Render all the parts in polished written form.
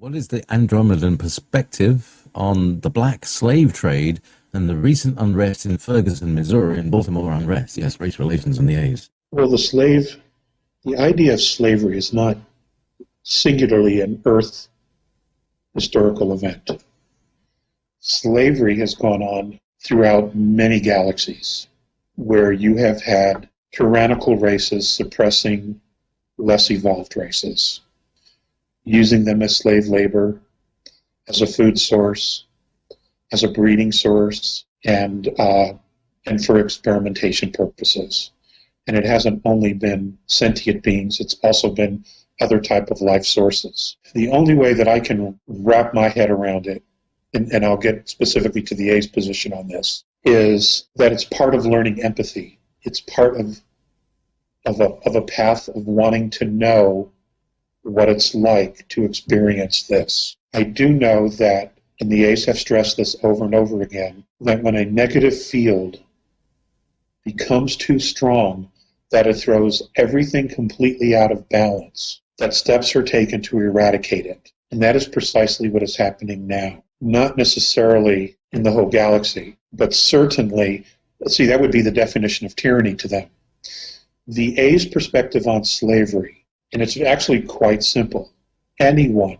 What is the Andromedan perspective on the black slave trade and the recent unrest in Ferguson, Missouri, and Baltimore unrest? Yes, race relations and the A's. Well, the idea of slavery is not singularly an Earth historical event. Slavery has gone on throughout many galaxies where you have had tyrannical races suppressing less evolved races, using them as slave labor, as a food source, as a breeding source, and for experimentation purposes. And it hasn't only been sentient beings, it's also been other type of life sources. The only way that I can wrap my head around it, and I'll get specifically to the A's position on this, is that it's part of learning empathy. It's part of a path of wanting to know what it's like to experience this. I do know that, and the A's have stressed this over and over again, that when a negative field becomes too strong, that it throws everything completely out of balance, that steps are taken to eradicate it. And that is precisely what is happening now. Not necessarily in the whole galaxy, but certainly, see, that would be the definition of tyranny to them. The A's perspective on slavery, and it's actually quite simple. Anyone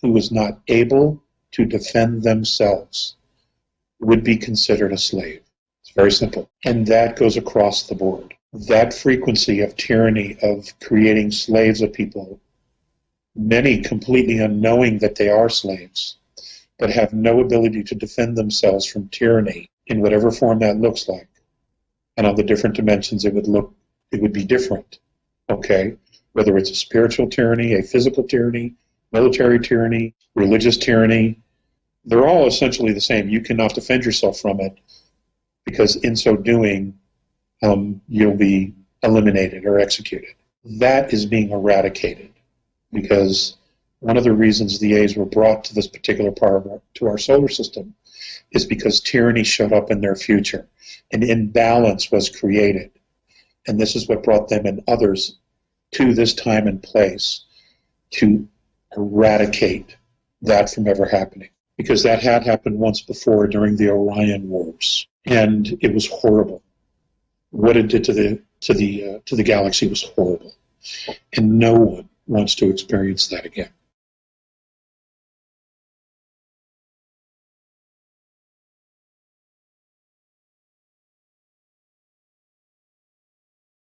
who is not able to defend themselves would be considered a slave. It's very simple. And that goes across the board. That frequency of tyranny, of creating slaves of people, many completely unknowing that they are slaves, but have no ability to defend themselves from tyranny in whatever form that looks like. And on the different dimensions it would be different. Okay? Whether it's a spiritual tyranny, a physical tyranny, military tyranny, religious tyranny, they're all essentially the same. You cannot defend yourself from it because in so doing, you'll be eliminated or executed. That is being eradicated because one of the reasons the A's were brought to this particular part to our solar system is because tyranny showed up in their future. An imbalance was created. And this is what brought them and others to this time and place to eradicate that from ever happening. Because that had happened once before during the Orion Wars. And it was horrible. What it did to the galaxy was horrible, and no one wants to experience that again.